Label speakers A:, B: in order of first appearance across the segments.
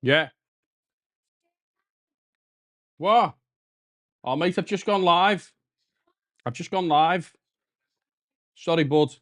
A: Yeah. What? Oh, mate, I've just gone live. I've just gone live. Sorry, bud.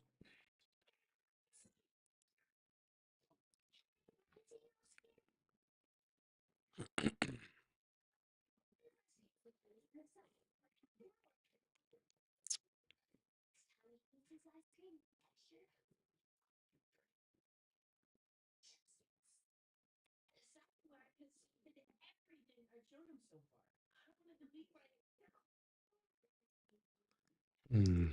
A: Hmm.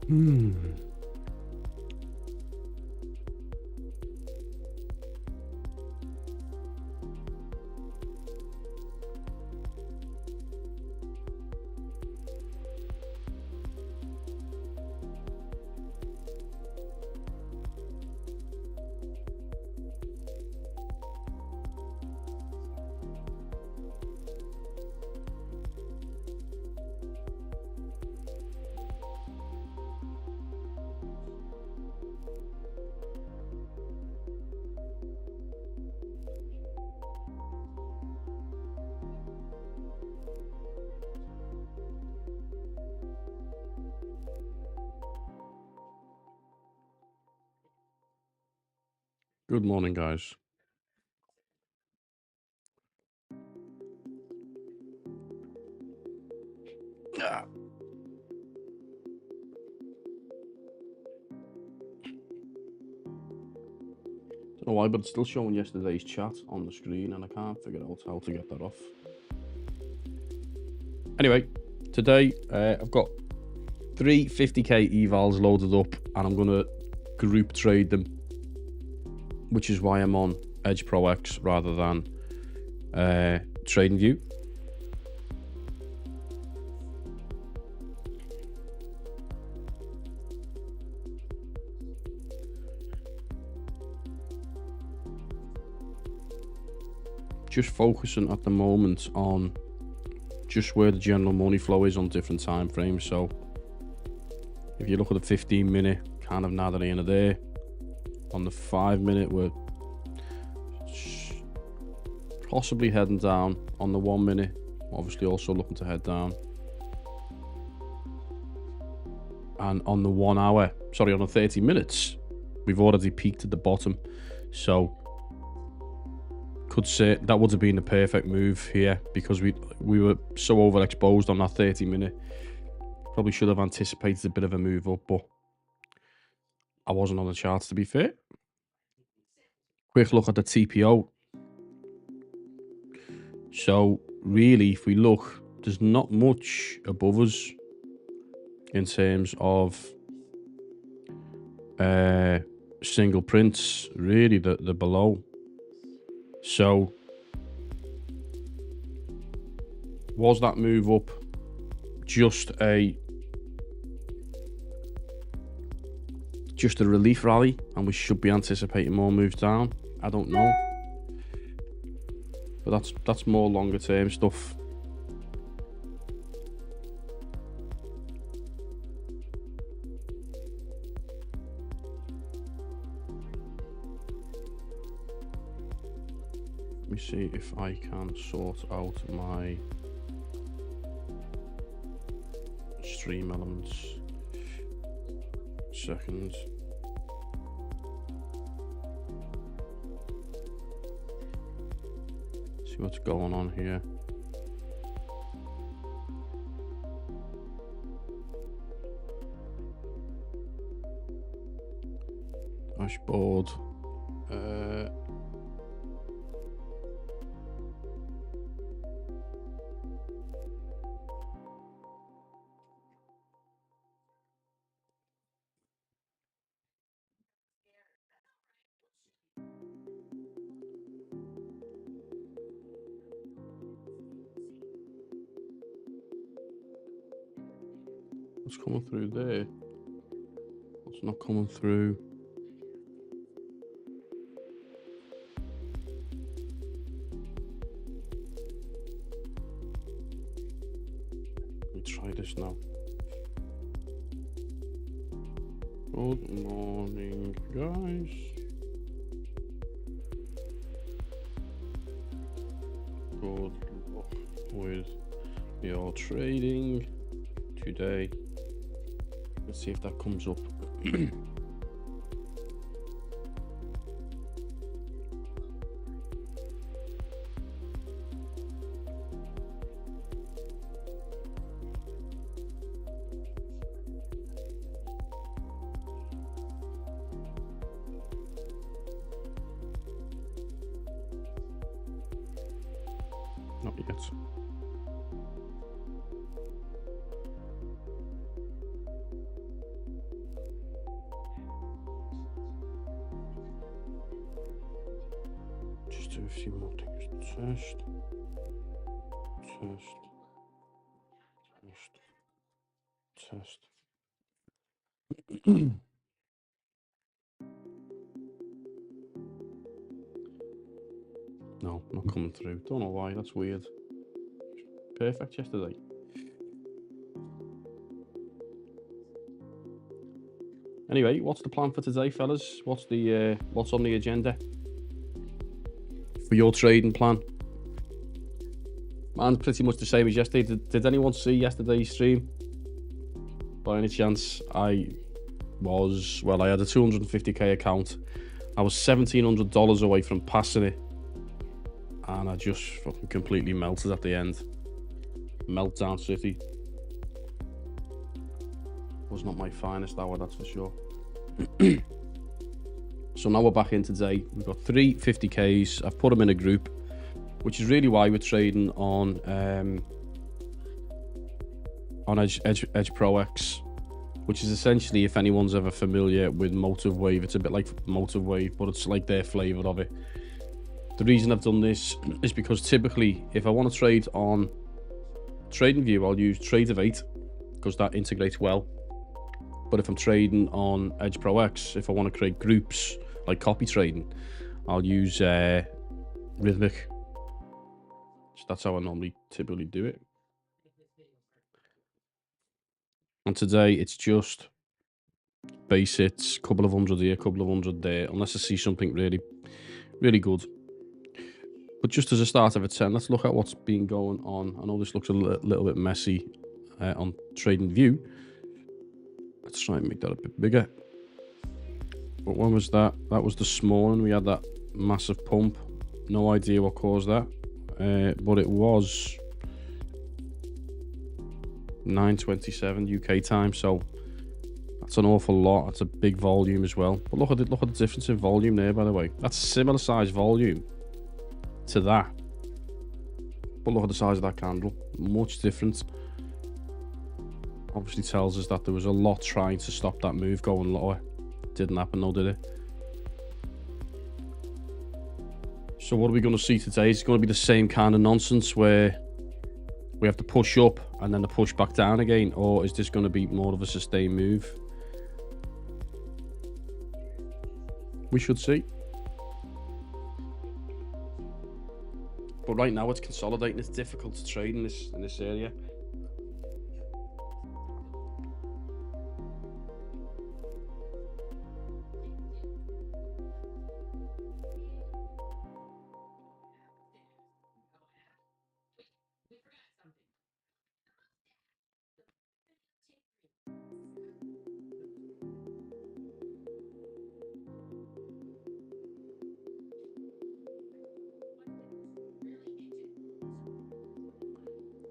A: Hmm. Good morning, guys. Ah. Don't know why, but it's still showing yesterday's chat on the screen, and I can't figure out how to get that off. Anyway, today I've got three 50k evals loaded up, and I'm gonna group trade them, which is why I'm on Edge Pro X rather than TradingView. just focusing at the moment on just where the general money flow is on different time frames. So if you look at the 15-minute, kind of neither here nor there. On the 5-minute, we're possibly heading down. On the 1 minute, obviously also looking to head down. And on the 1 hour, sorry, on the 30 minutes, we've already peaked at the bottom. So could say that would have been the perfect move here, because we were so overexposed on that 30-minute. Probably should have anticipated a bit of a move up, but I wasn't on the charts, to be fair. Quick look at the TPO. So really, if we look, there's not much above us in terms of single prints, really, the below. So was that move up just a relief rally, and we should be anticipating more moves down? I don't know, but that's more longer term stuff. Let me see if I can sort out my stream elements. Second. See what's going on here. Dashboard. What's coming through there? What's not coming through? Let me try this now. Good morning, guys. Good luck with your trading today. Let's see if that comes up. Not yet. Just do a few more things. Test. No, not coming through. Don't know why, that's weird. Perfect yesterday. Anyway, what's the plan for today, fellas? What's on the agenda for your trading plan? Mine's pretty much the same as yesterday. Did anyone see yesterday's stream? By any chance? I had a 250k account. I was $1,700 away from passing it, and I just fucking completely melted at the end. Meltdown City. Was not my finest hour, that's for sure. So now we're back in today. We've got 3 50Ks. I've put them in a group, which is really why we're trading on Edge Pro X, which is essentially, if anyone's ever familiar with Motive Wave, it's a bit like Motive Wave, but it's like their flavor of it. The reason I've done this is because typically, if I want to trade on TradingView, I'll use Trade of 8 because that integrates well. But if I'm trading on Edge Pro X, if I want to create groups like copy trading, I'll use Rhythmic That's how I normally typically do it. And today it's just base hits, couple of hundred here, couple of hundred there, unless I see something really, really good. But just as a start of a 10, let's look at what's been going on. I know this looks a little bit messy on Trading View. Let's try and make that a bit bigger. But when was that? That was this morning. We had that massive pump. No idea what caused that. But it was 9:27 UK time, so that's an awful lot. That's a big volume as well. But look at the difference in volume there, by the way. That's a similar size volume to that. But look at the size of that candle. Much different. Obviously tells us that there was a lot trying to stop that move going lower. Didn't happen though, did it? So what are we going to see today? It's going to be the same kind of nonsense where we have to push up and then the push back down again, or is this going to be more of a sustained move? We should see. But right now it's consolidating. It's difficult to trade in this area.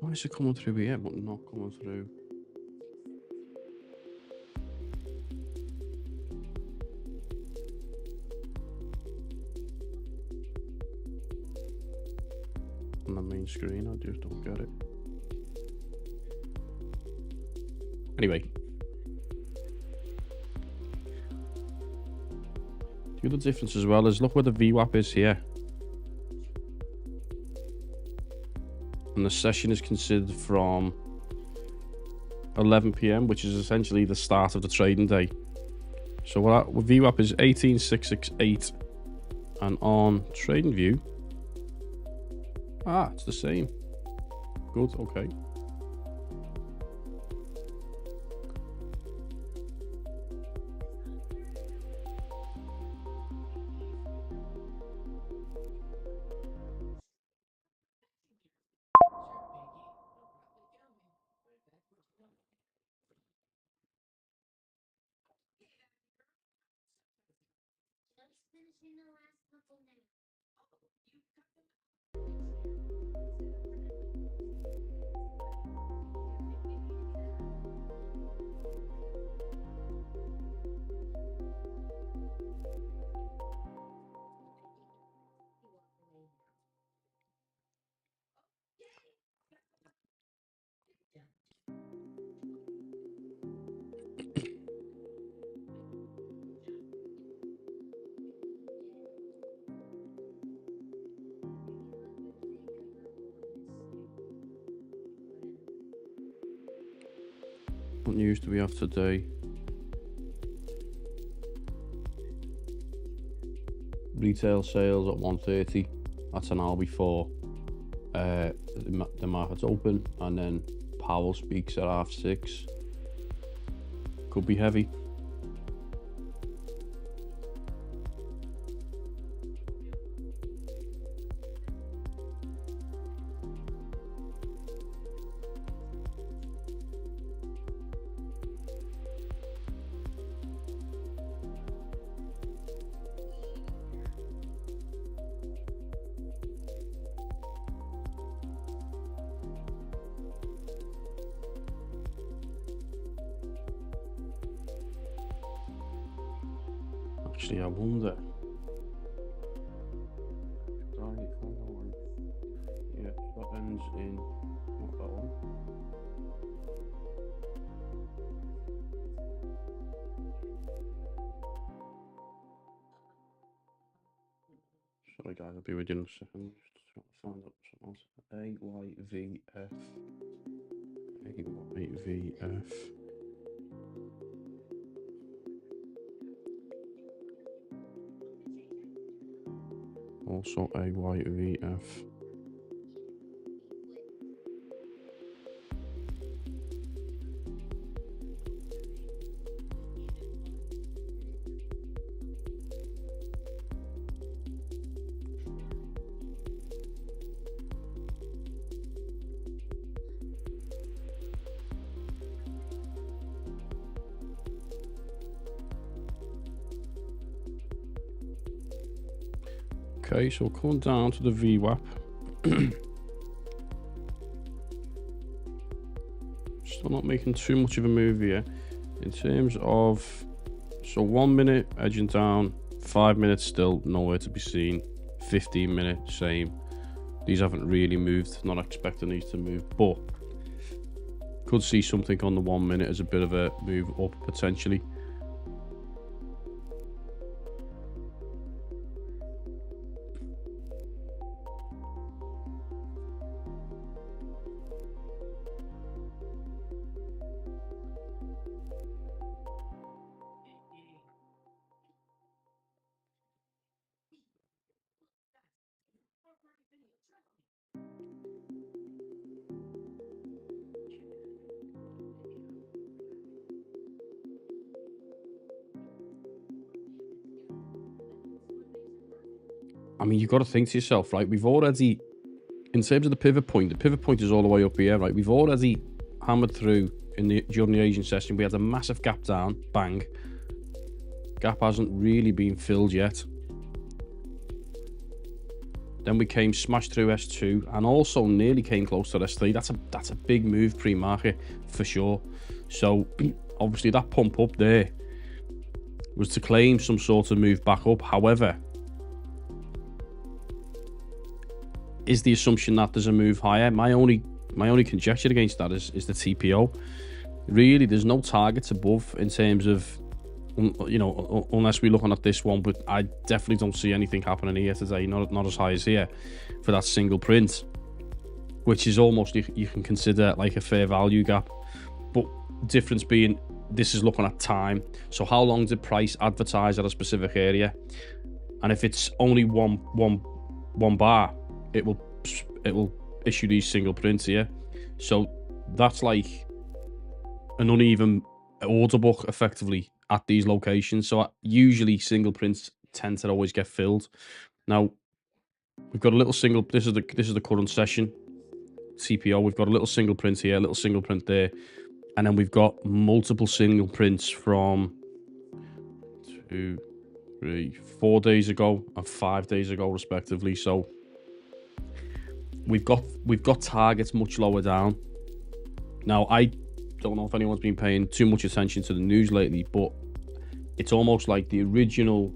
A: Why is it coming through here but not coming through? On the main screen, I just don't get it. Anyway. The other difference as well is look where the VWAP is here. And the session is considered from 11 PM, which is essentially the start of the trading day. So what VWAP is 18668, and on Trading View, it's the same. Good, okay. What news do we have today? Retail sales at 1:30. That's an hour before the market's open, and then Powell speaks at 6:30. Could be heavy. Actually, I wonder. Yeah, that ends in not that one. Sorry guys, I'll be with you in a second. Just trying to find out something else. AYVF. AYVF. Also AYVF. Okay, so coming down to the VWAP. Still not making too much of a move here. In terms of, so 1 minute edging down, 5 minutes still nowhere to be seen, 15 minutes same. These haven't really moved, not expecting these to move, but could see something on the 1 minute as a bit of a move up potentially. I mean, you've got to think to yourself, right? We've already, in terms of the pivot point is all the way up here, right? We've already hammered through during the Asian session. We had a massive gap down, bang. Gap hasn't really been filled yet. Then we smashed through S2 and also nearly came close to S3. That's a big move pre-market for sure. So obviously that pump up there was to claim some sort of move back up. However, is the assumption that there's a move higher. My only conjecture against that is the TPO. Really, there's no targets above in terms of, you know, unless we're looking at this one, but I definitely don't see anything happening here today, not as high as here for that single print, which is almost, you can consider like a fair value gap. But difference being, this is looking at time. So how long did price advertise at a specific area? And if it's only one bar, it will issue these single prints here. So that's like an uneven order book effectively at these locations. So usually single prints tend to always get filled. Now we've got a little single, this is the current session CPO. We've got a little single print here, a little single print there, and then we've got multiple single prints from 2, 3, 4 days ago and 5 days ago respectively. So we've got targets much lower down. Now I don't know if anyone's been paying too much attention to the news lately, but it's almost like the original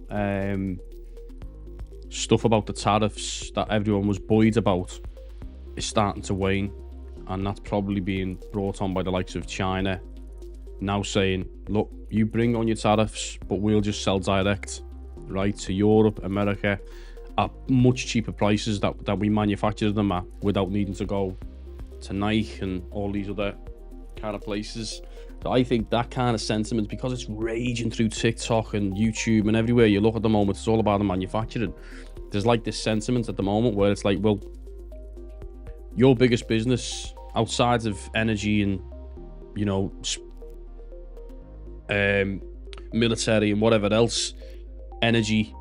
A: stuff about the tariffs that everyone was buoyed about is starting to wane, and that's probably being brought on by the likes of China now saying, look, you bring on your tariffs, but we'll just sell direct, right, to Europe, America, at much cheaper prices that we manufacture them at without needing to go to Nike and all these other kind of places. So I think that kind of sentiment, because it's raging through TikTok and YouTube and everywhere you look at the moment, it's all about the manufacturing. There's like this sentiment at the moment where it's like, well, your biggest business outside of energy and, you know, military and whatever else, energy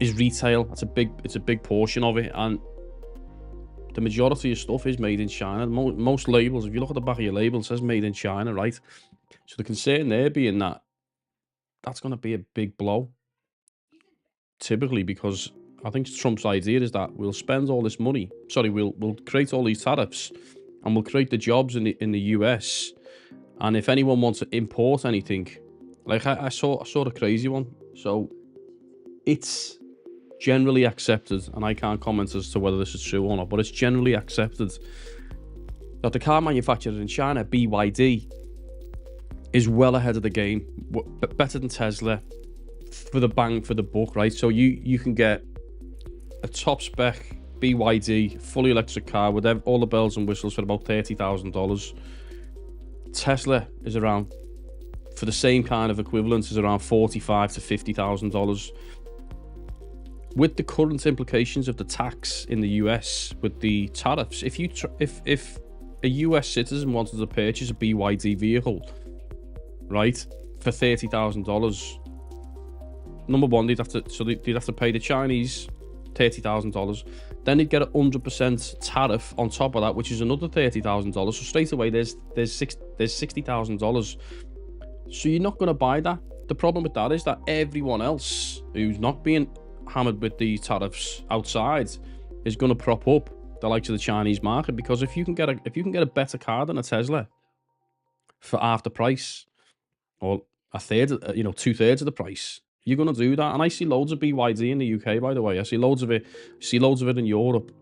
A: is retail. It's a big portion of it, and the majority of stuff is made in China. Most labels, if you look at the back of your label, it says made in China, right? So the concern there being that that's going to be a big blow, typically, because I think Trump's idea is that we'll spend all this money. Sorry, we'll create all these tariffs, and we'll create the jobs in the US. And if anyone wants to import anything, like I saw a crazy one. So it's generally accepted, and I can't comment as to whether this is true or not, but it's generally accepted that the car manufacturer in China, BYD, is well ahead of the game, better than Tesla for the bang for the buck, right? So you can get a top spec BYD fully electric car with all the bells and whistles for about $30,000. Tesla is around, for the same kind of equivalent, is around $45,000 to $50,000. With the current implications of the tax in the US with the tariffs, if a US citizen wanted to purchase a BYD vehicle, right, for $30,000, number one, they'd have to pay the Chinese $30,000. Then they'd get a 100% tariff on top of that, which is another $30,000. So straight away, there's $60,000. So you're not going to buy that. The problem with that is that everyone else who's not being hammered with the tariffs outside is going to prop up the likes of the Chinese market, because if you can get a better car than a Tesla for half the price, or a third, 2/3 of the price, you're going to do that. And I see loads of BYD in the UK, by the way. I see loads of it. In Europe.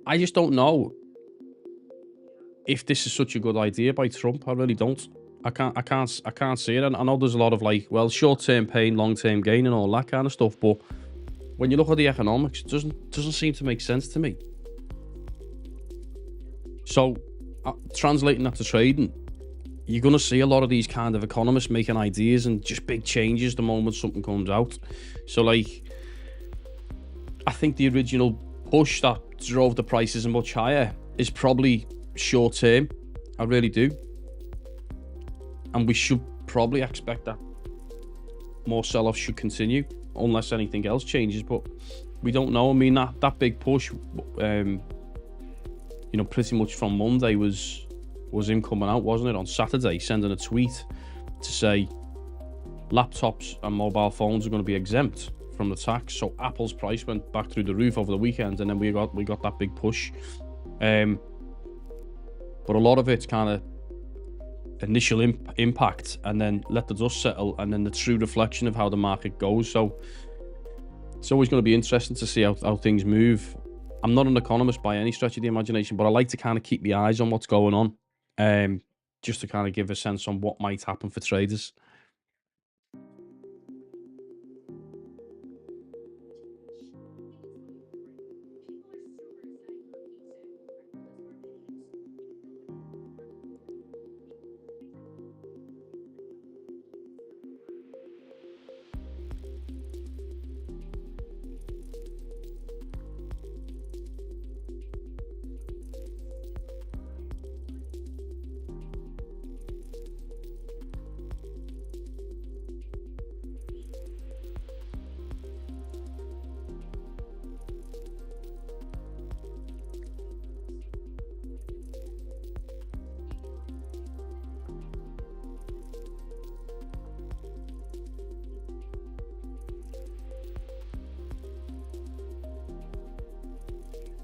A: I just don't know if this is such a good idea by Trump. I really don't. I can't see it. And I know there's a lot of like, well, short-term pain, long-term gain, and all that kind of stuff. But when you look at the economics, it doesn't seem to make sense to me. So, translating that to trading, you're going to see a lot of these kind of economists making ideas and just big changes the moment something comes out. So, like, I think the original push that drove the prices much higher is probably short term. I really do. And we should probably expect that more sell-off should continue unless anything else changes. But we don't know. I mean, that big push, pretty much from Monday was him coming out, wasn't it? On Saturday, sending a tweet to say laptops and mobile phones are going to be exempt from the tax. So Apple's price went back through the roof over the weekend, and then we got that big push. But a lot of it's kind of initial impact, and then let the dust settle, and then the true reflection of how the market goes. So it's always going to be interesting to see how things move. I'm not an economist by any stretch of the imagination, but I like to kind of keep my eyes on what's going on, just to kind of give a sense on what might happen for traders.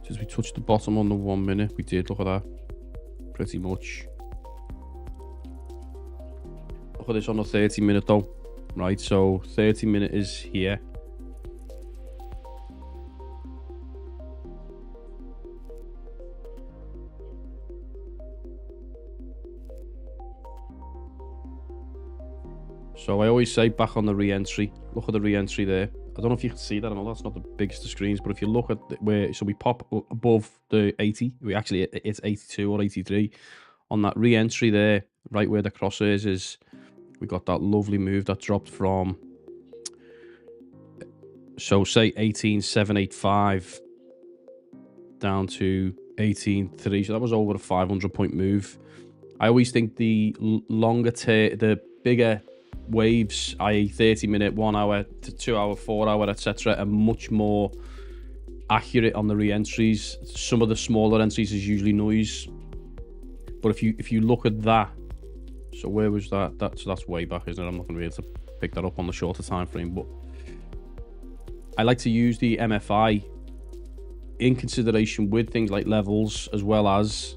A: Since we touched the bottom on the 1 minute, we did. Look at that. Pretty much. Look at this on the 30-minute though. Right, so 30-minute is here. So I always say back on the re-entry. Look at the re-entry there. I don't know if you can see that. I know that's not the biggest of screens, but if you look at so we pop above the 80, it's 82 or 83 on that re-entry there, right where the crosshairs is. We got that lovely move that dropped from, so say 18,785 down to 18,3. So that was over a 500-point move. I always think the longer the bigger waves, i.e. 30-minute, 1 hour to 2 hour, 4 hour, etc., are much more accurate on the re-entries. Some of the smaller entries is usually noise, but if you look at that, so where was that? So that's way back, isn't it? I'm not going to be able to pick that up on the shorter time frame, but I like to use the MFI in consideration with things like levels, as well as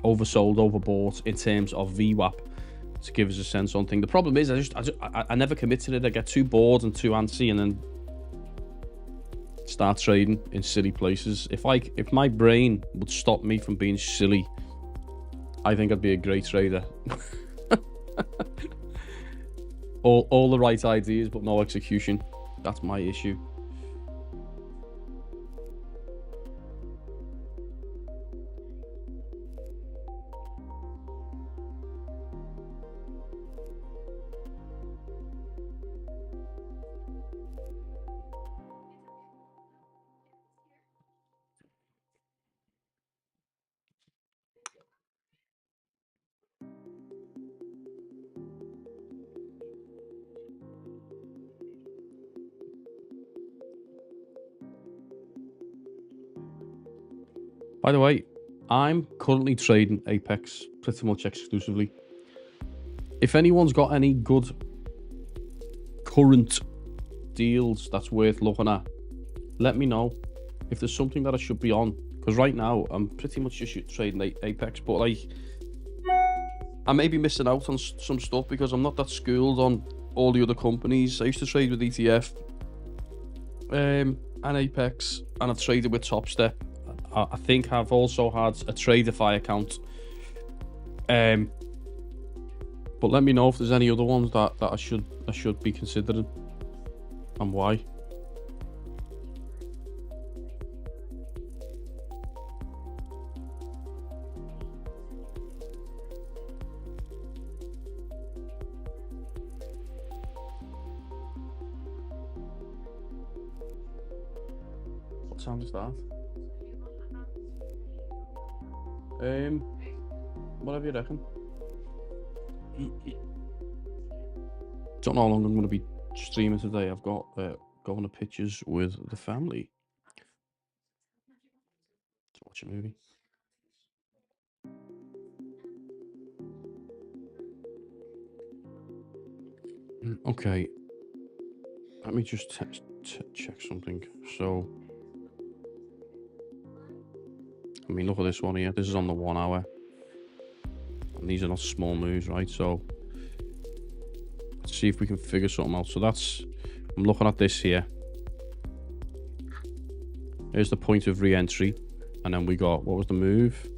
A: oversold, overbought in terms of VWAP, to give us a sense on thing. The problem is I never commit to it. I get too bored and too antsy, and then start trading in silly places. If my brain would stop me from being silly, I think I'd be a great trader. all the right ideas, but no execution. That's my issue. By the way, I'm currently trading Apex pretty much exclusively. If anyone's got any good current deals that's worth looking at, let me know if there's something that I should be on. Because right now I'm pretty much just trading Apex, but like I may be missing out on some stuff because I'm not that schooled on all the other companies. I used to trade with ETF and Apex, and I've traded with Top Step. I think I've also had a Traderify account. But let me know if there's any other ones that I should be considering and why. What time is that? Whatever you reckon. Don't know how long I'm going to be streaming today. I've got going to pictures with the family to watch a movie. Okay, let me just check something. So, I mean, look at this one here. This is on the 1 hour, and these are not small moves, right? So, let's see if we can figure something out. So that's, I'm looking at this here. Here's the point of re-entry, and then we got, what was the move?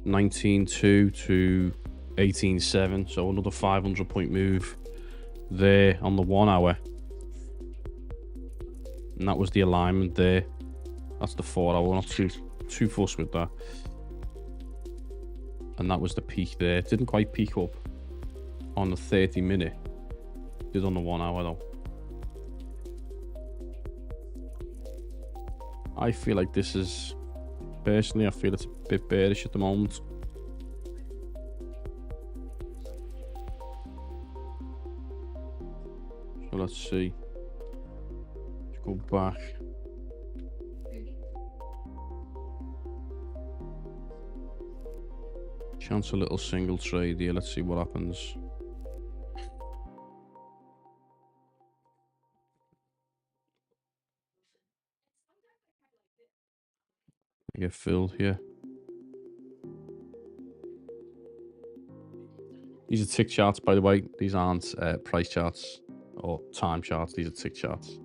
A: 19.2 to 18.7, so another 500 point move there on the 1 hour, and that was the alignment there. That's the 4 hour. We're not too fussed with that. And that was the peak there. It didn't quite peak up on the 30-minute. Did on the 1 hour though. I feel like this is, personally, I feel it's a bit bearish at the moment. So let's see. Let's go back. Chance a little single trade here. Let's see what happens. I get filled here. These are tick charts, by the way. These aren't price charts or time charts. These are tick charts.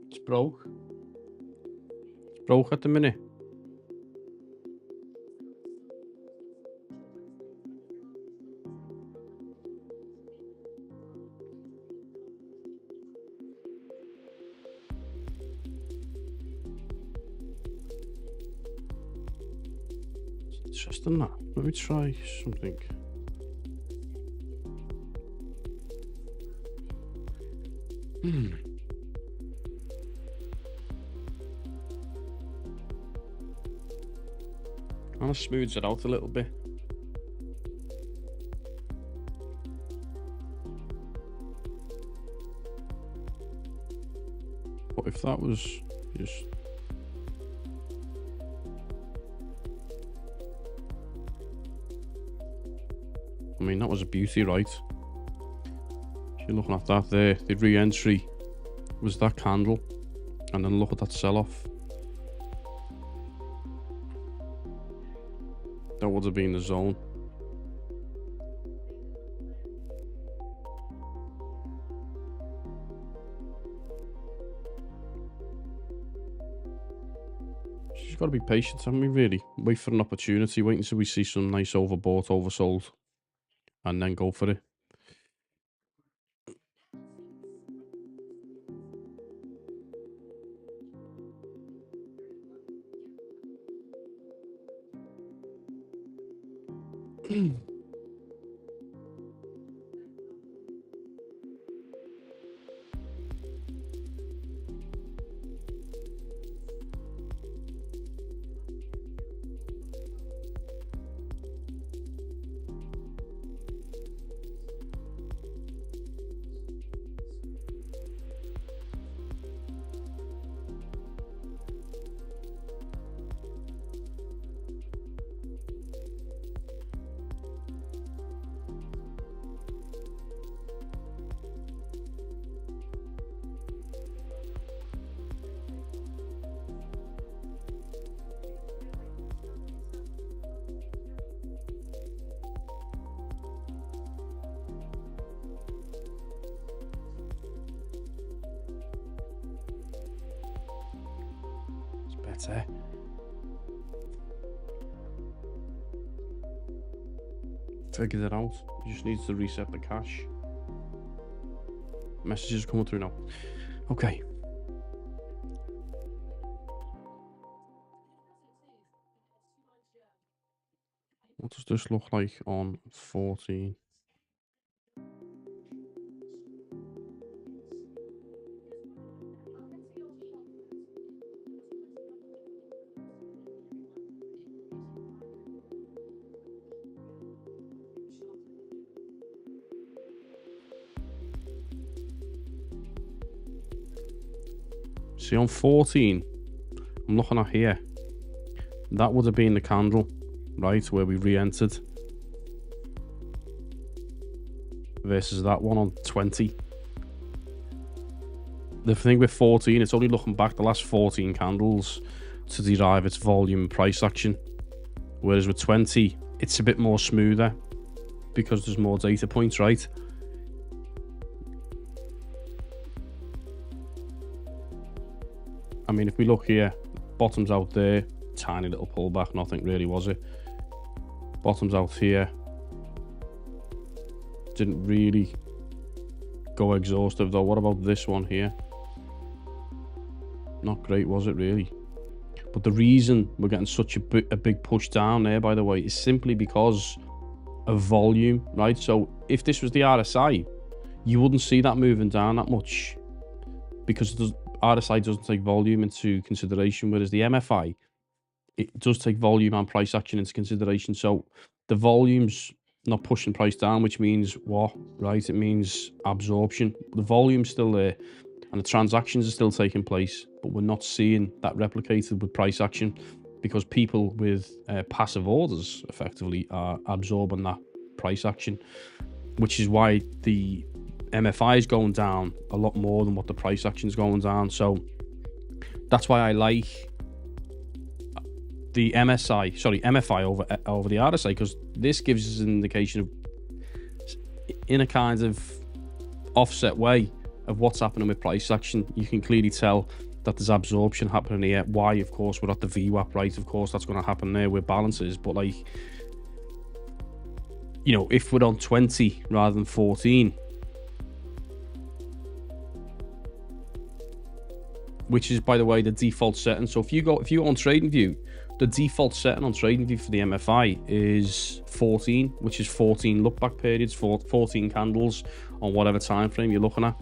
A: It's broke. It's broke at the minute. It's just in that. Let me try something. Kind of smooths it out a little bit. But if that was just... I mean, that was a beauty, right? If you're looking at that there, the re-entry was that candle. And then look at that sell-off. That would have been the zone. She's got to be patient, haven't we, really? Wait for an opportunity, wait until we see some nice overbought, oversold, and then go for it. Better. Figured it out. You just need to reset the cache. Messages coming through now. Okay. What does this look like on 14? See, on 14, I'm looking at here. That would have been the candle, right, where we re-entered. Versus that one on 20. The thing with 14, it's only looking back the last 14 candles to derive its volume and price action. Whereas with 20, it's a bit more smoother because there's more data points, right? I mean, if we look here, bottom's out there, tiny little pullback, nothing really, was it? Bottom's out here. Didn't really go exhaustive though. What about this one here? Not great, was it really? But the reason we're getting such a big push down there, by the way, is simply because of volume, right? So if this was the RSI, you wouldn't see that moving down that much because RSI doesn't take volume into consideration, whereas the MFI, it does take volume and price action into consideration. So the volume's not pushing price down, which means what, right? It means absorption. The volume's still there and the transactions are still taking place, but we're not seeing that replicated with price action because people with passive orders effectively are absorbing that price action, which is why the MFI is going down a lot more than what the price action is going down. So that's why I like the MFI over the RSI, because this gives us an indication of in a kind of offset way of what's happening with price action. You can clearly tell that there's absorption happening here. Why? Of course, we're at the VWAP, right? Of course, that's going to happen there with balances. But like, you know, if we're on 20 rather than 14, which is, by the way, the default setting. So if you go on TradingView, the default setting on TradingView for the MFI is 14, which is 14 look back periods, 14 candles on whatever time frame you're looking at.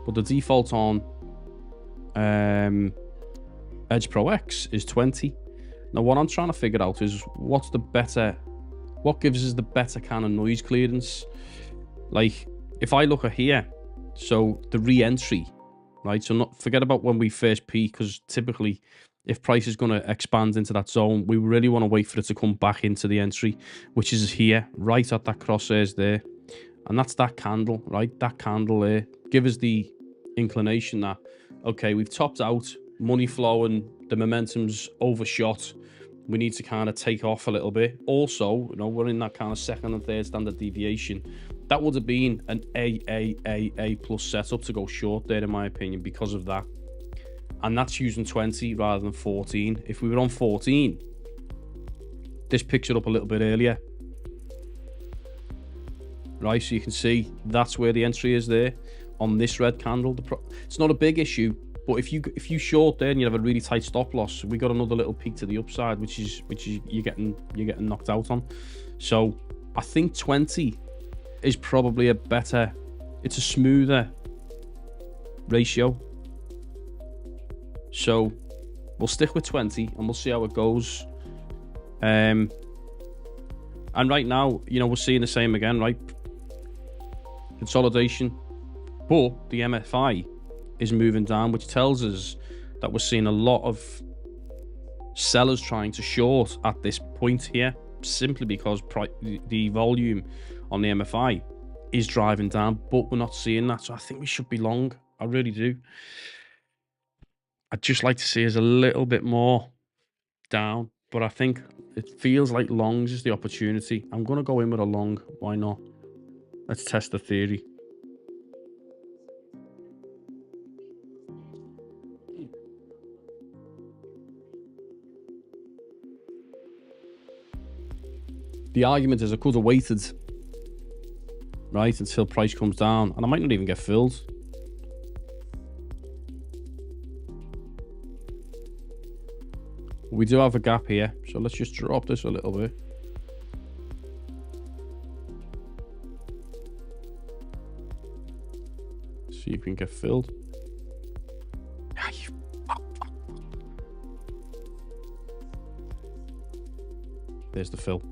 A: But the default on Edge Pro X is 20. Now what I'm trying to figure out is what gives us the better kind of noise clearance. Like if I look at here, so the re-entry, right? So forget about when we first peak, because typically if price is going to expand into that zone, we really want to wait for it to come back into the entry, which is here, right at that crosshairs there. And that's that candle, right? That candle there. Give us the inclination that, okay, we've topped out, money flowing, the momentum's overshot. We need to kind of take off a little bit. Also, you know, we're in that kind of second and third standard deviation. That would have been an A plus setup to go short there, in my opinion, because of that. And that's using 20 rather than 14. If we were on 14, this picks it up a little bit earlier. Right, so you can see that's where the entry is there on this red candle. It's not a big issue, but if you short there and you have a really tight stop loss, we got another little peak to the upside, which is you're getting knocked out on. So I think 20 is probably it's a smoother ratio. So we'll stick with 20 and we'll see how it goes. And right now, you know, we're seeing the same again, right? Consolidation, but the MFI is moving down, which tells us that we're seeing a lot of sellers trying to short at this point here, simply because the volume on the MFI is driving down, but we're not seeing that. So I think we should be long. I really do. I'd just like to see us a little bit more down, but I think it feels like longs is the opportunity. I'm going to go in with a long. Why not? Let's test the theory. The argument is I could have waited, right, until price comes down, and I might not even get filled. We do have a gap here, so let's just drop this a little bit. See if we can get filled. There's the fill.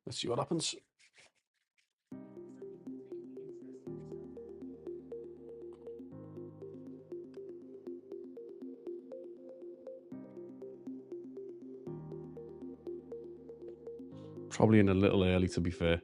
A: Let's see what happens. Probably in a little early, to be fair.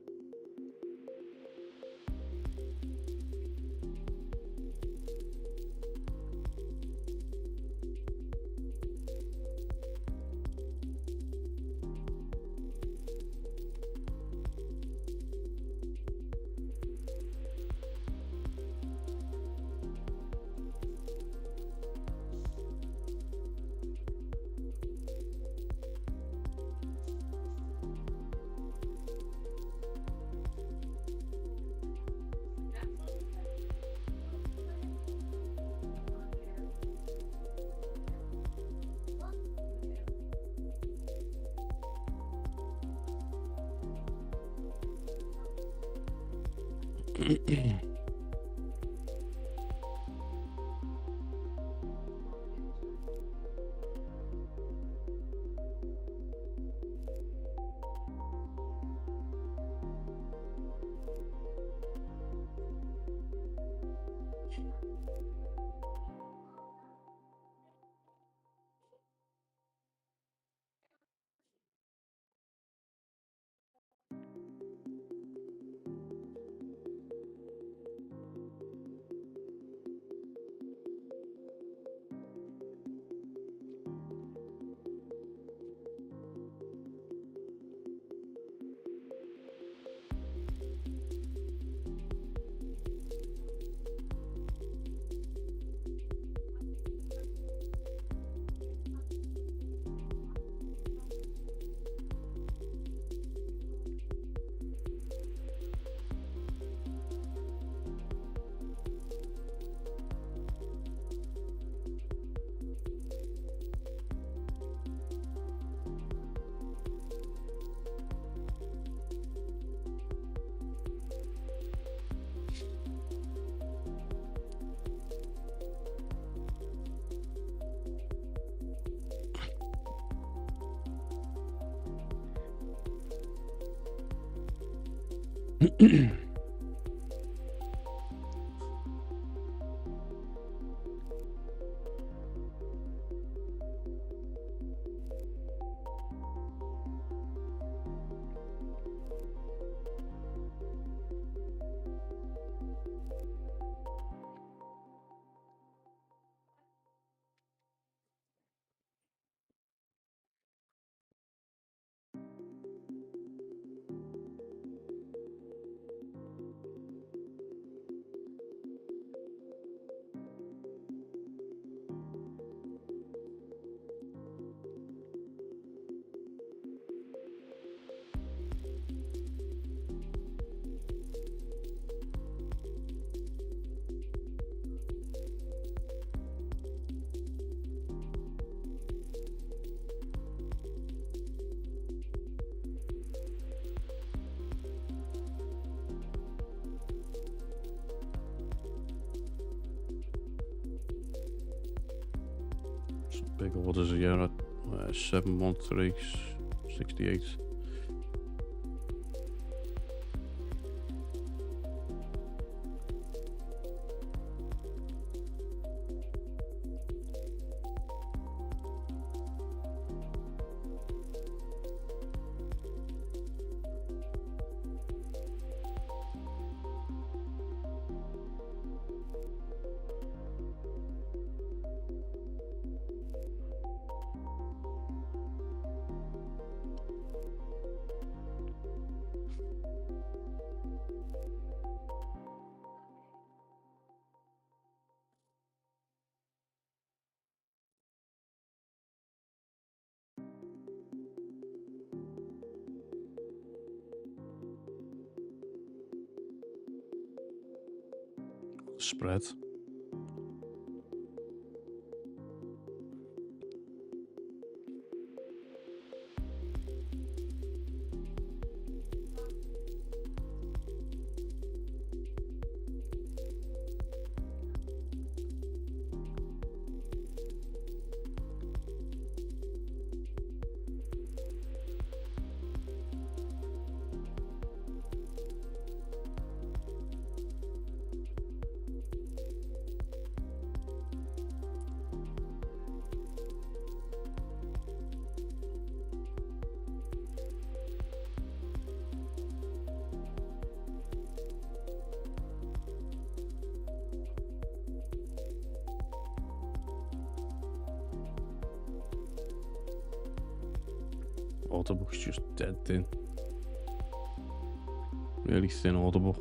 A: Big orders here at 71368. Spread. Audible's just dead thin. Really thin Audible.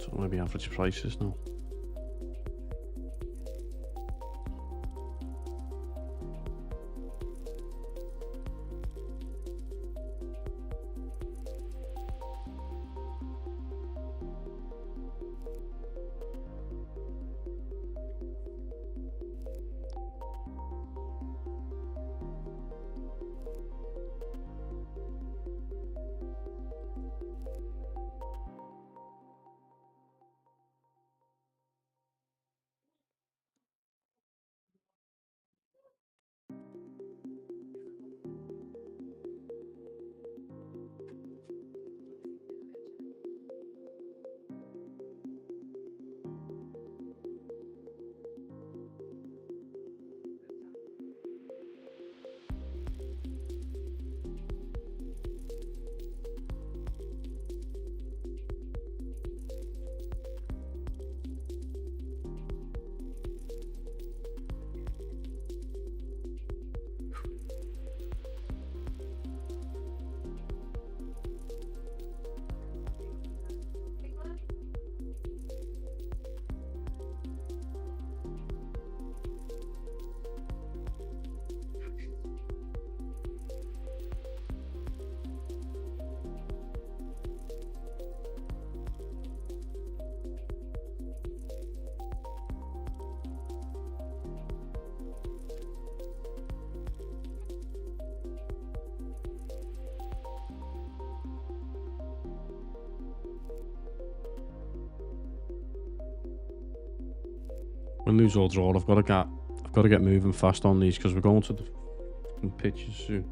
A: So maybe average prices now. Win, lose or draw. I've got to get moving fast on these because we're going to the fucking pitches soon.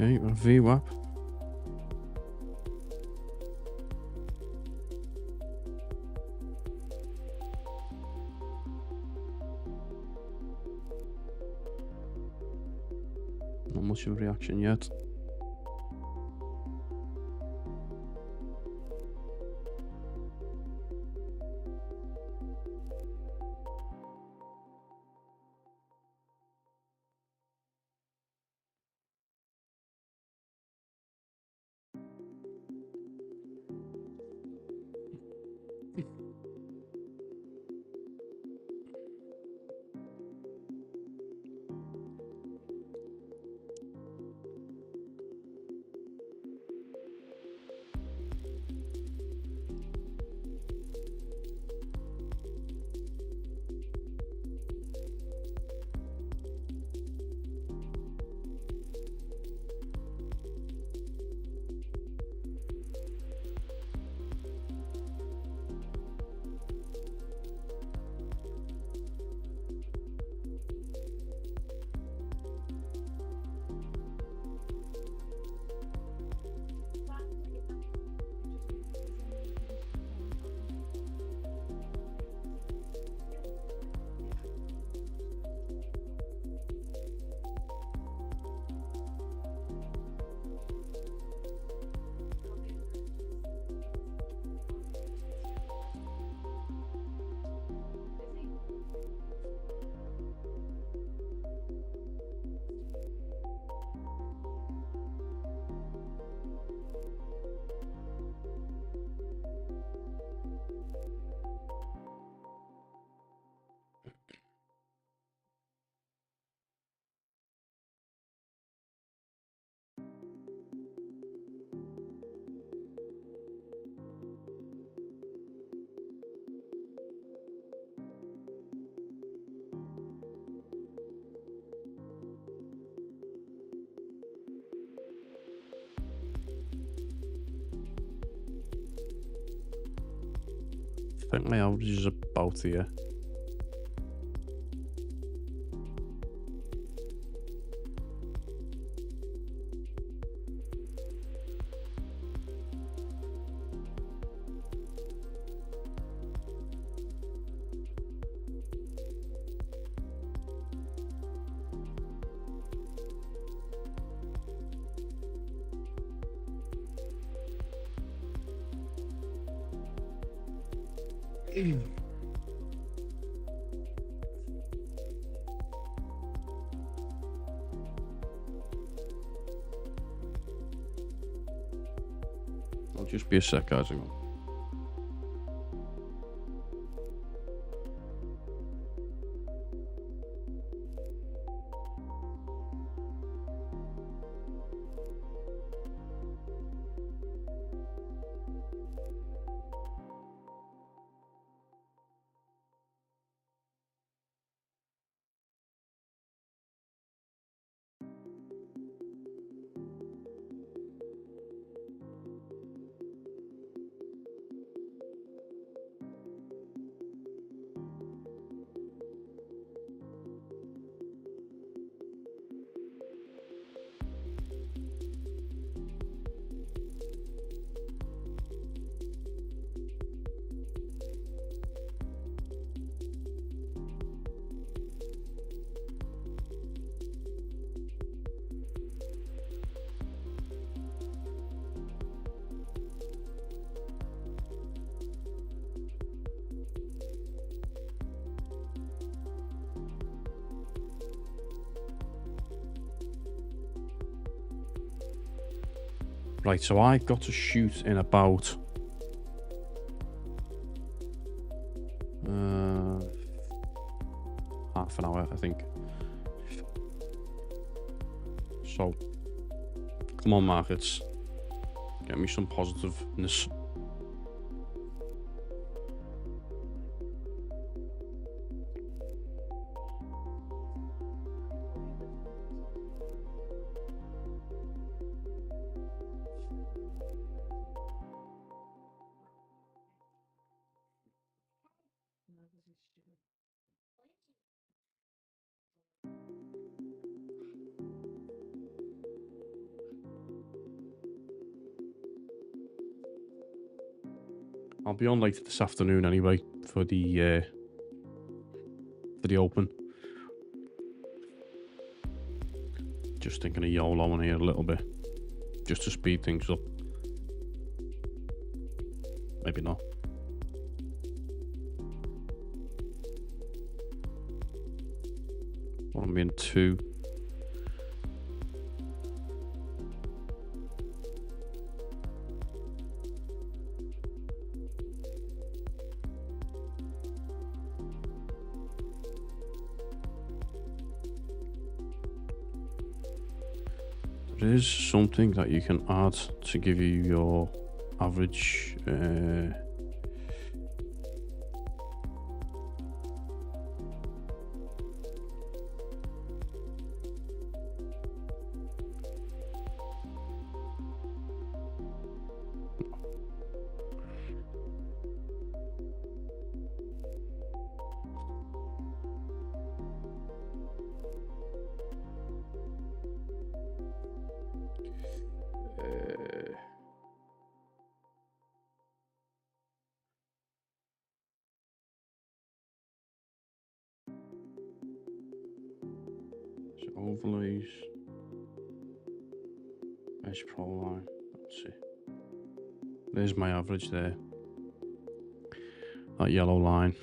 A: Okay, a VWAP. Not much of a reaction yet. I think my average is about here. I'll just be a sec, guys. Hang on. Right, so I got to shoot in about half an hour, I think. So, come on, markets, get me some positiveness. I'll be on later this afternoon anyway for the open. Just thinking of YOLOing here a little bit, just to speed things up. Maybe not. What am I in 2? There is something that you can add to give you your average overlays, Edge Pro line. Let's see. There's my average there. That yellow line.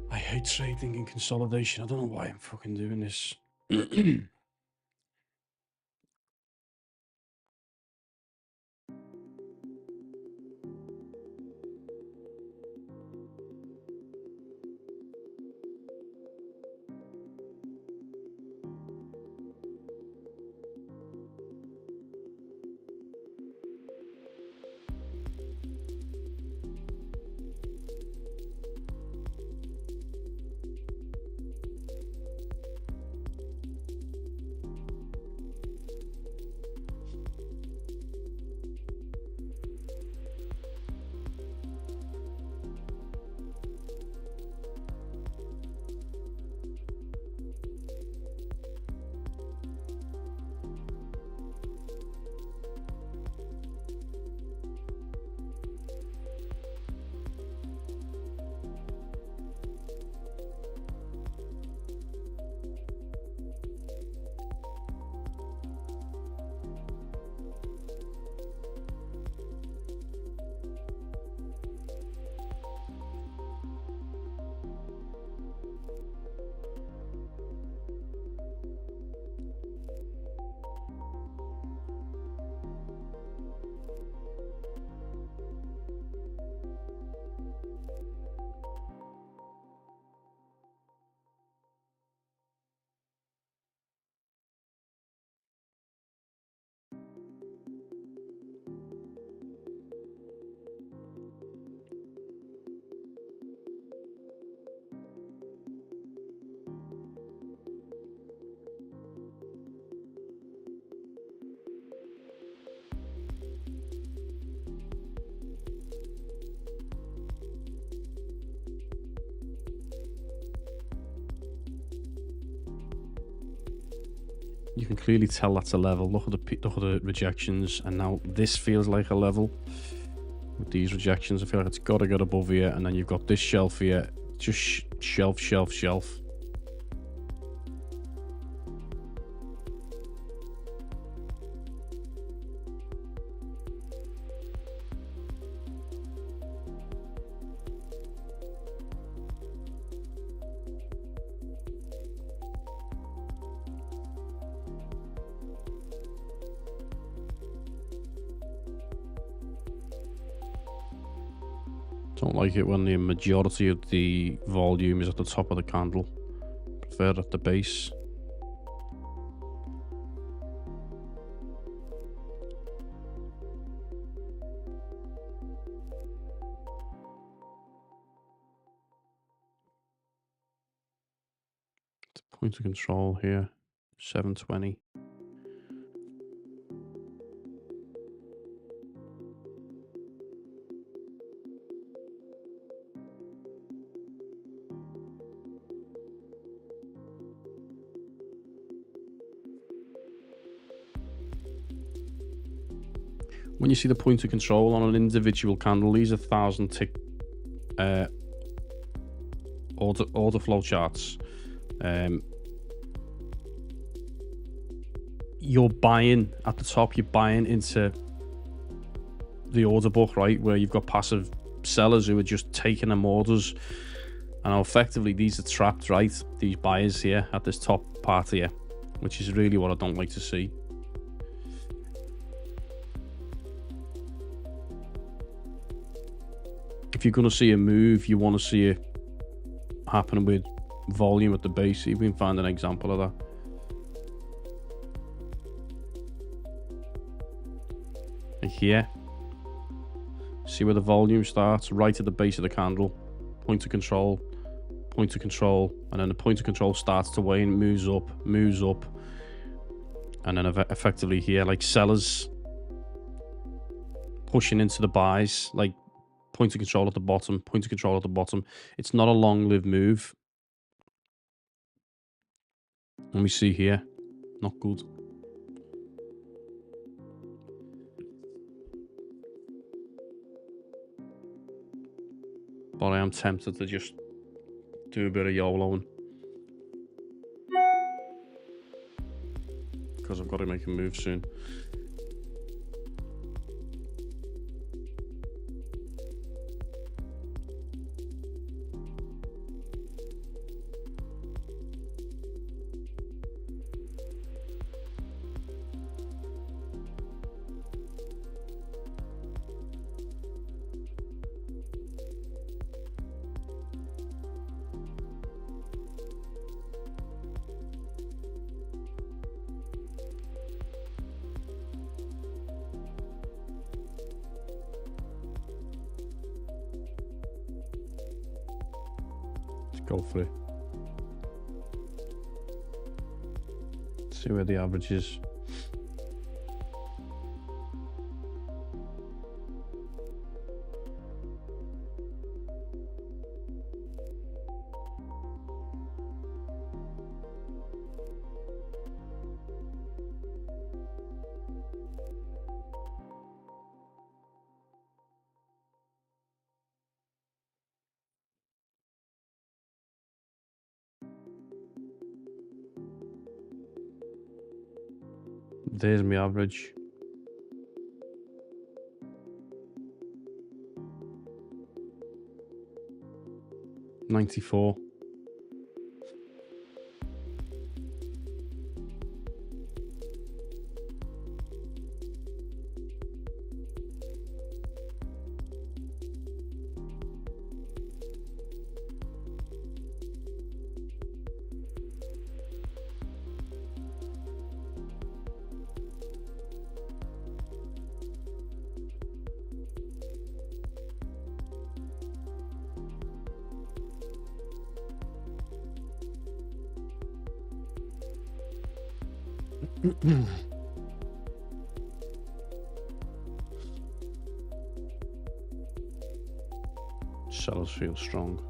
A: I hate trading in consolidation. I don't know why I'm fucking doing this. You can clearly tell that's a level. Look at the rejections, and now this feels like a level. With these rejections, I feel like it's got to get above here, and then you've got this shelf here. Just shelf, shelf, shelf. Don't like it when the majority of the volume is at the top of the candle. Prefer at the base. Point of control here, 720. When you see the point of control on an individual candle, these are 1,000 tick order flow charts. You're buying at the top, you're buying into the order book, right? Where you've got passive sellers who are just taking them orders. And effectively, these are trapped, right? These buyers here at this top part here, which is really what I don't like to see. If you're going to see a move, you want to see it happening with volume at the base. You can find an example of that. Like here, see where the volume starts, right at the base of the candle. Point of control, and then the point of control starts to wane, moves up, and then effectively here, like sellers pushing into the buys, like point of control at the bottom, point of control at the bottom. It's not a long-lived move. Let me see here, not good. But I am tempted to just do a bit of YOLOing, because I've got to make a move soon. Go for it. See where the average is. There's my average. $94. Sellers feel strong.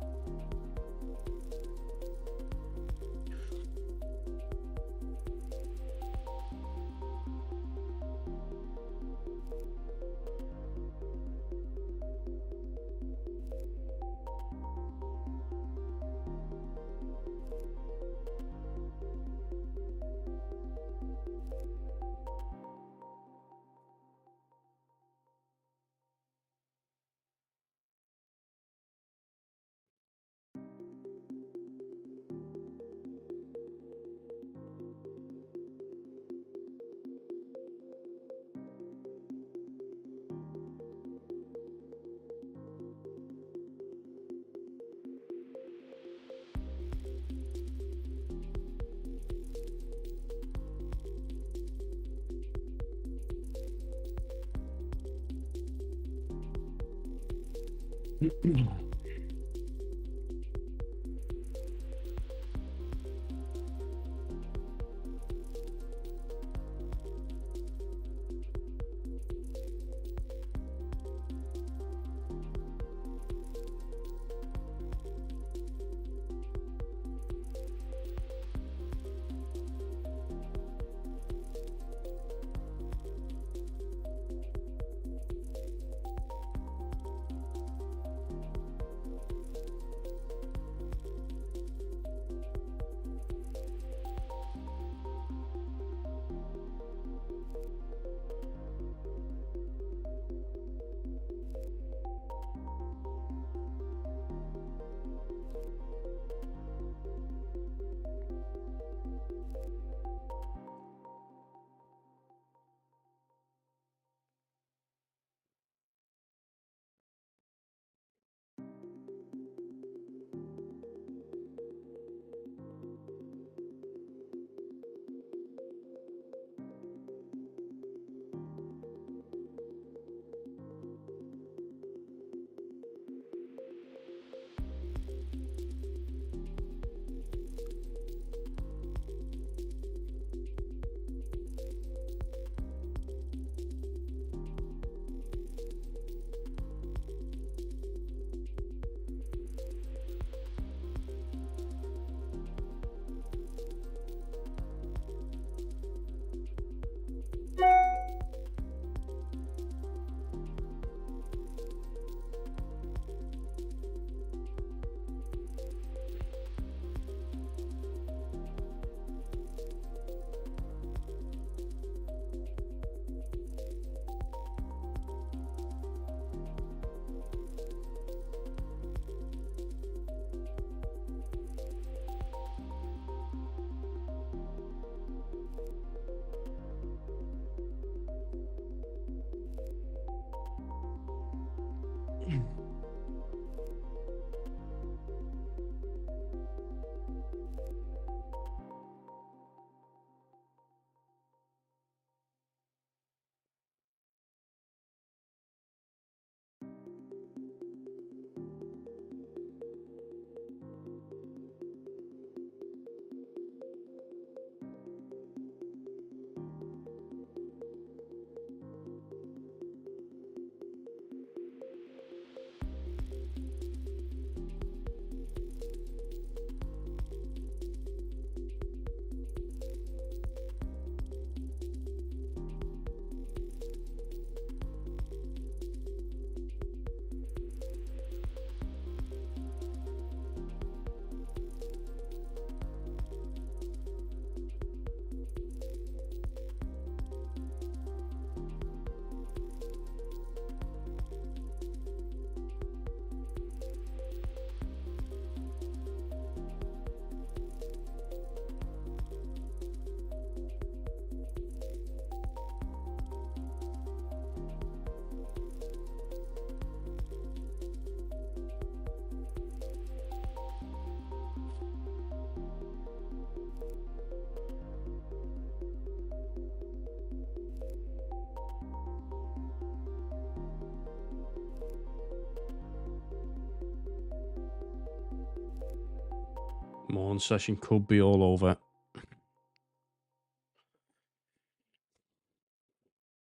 A: Morning session could be all over.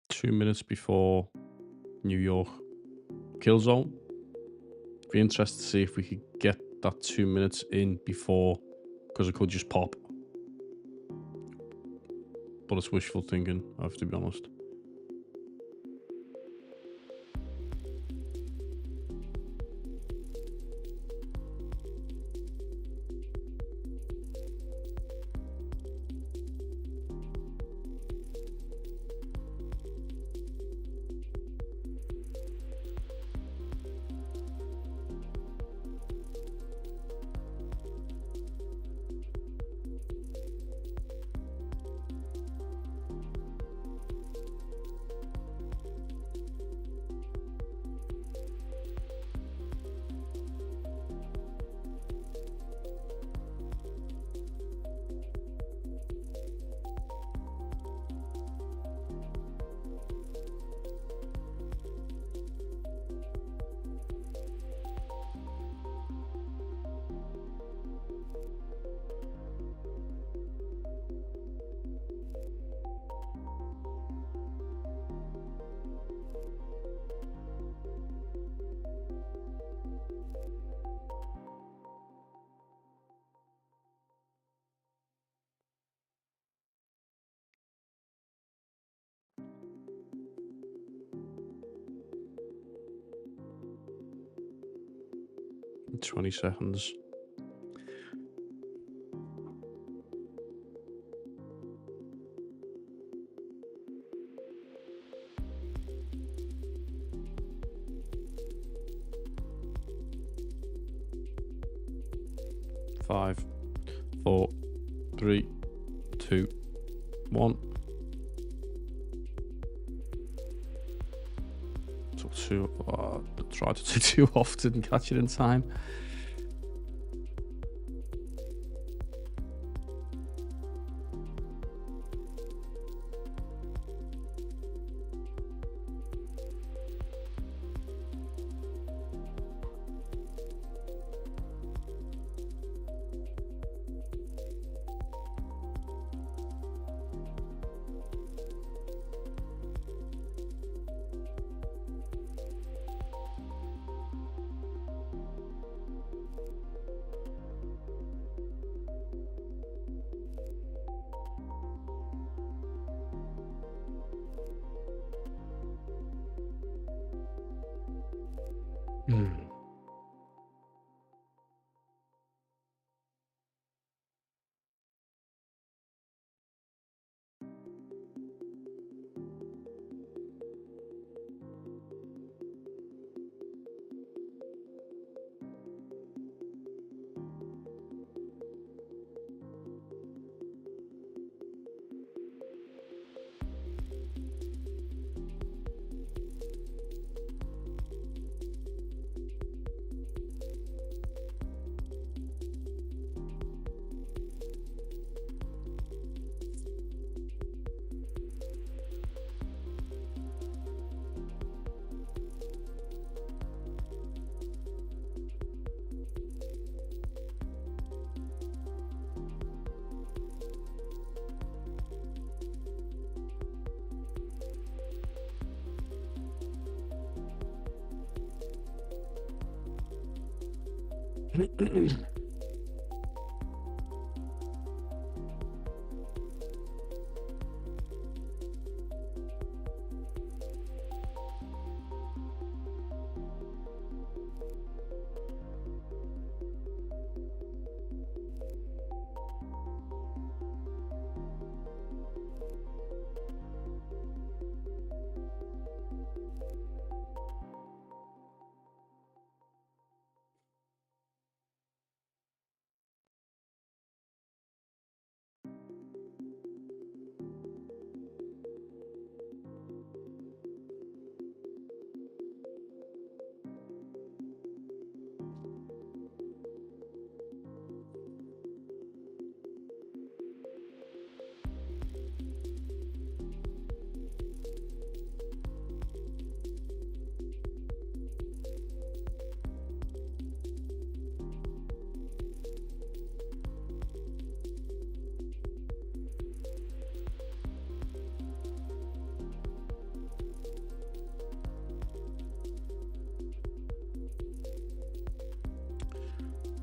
A: 2 minutes before New York kill zone. Be interested to see if we could get that 2 minutes in before, because it could just pop. But it's wishful thinking, I have to be honest. 20 seconds. Five, 4, 3, 2, 1. Took two. Tried to do too often, didn't catch it in time.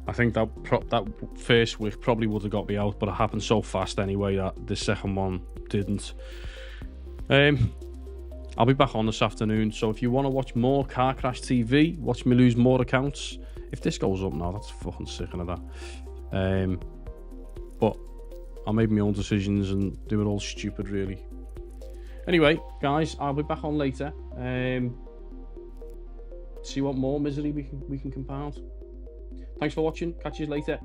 A: I think that first wick probably would have got me out, but it happened so fast anyway that the second one didn't. I'll be back on this afternoon, so if you want to watch more Car Crash TV, watch me lose more accounts. If this goes up now, that's fucking sick of that. But I'll make my own decisions and do it all stupid, really. Anyway, guys, I'll be back on later. See what more misery we can compound. Thanks for watching. Catch you later.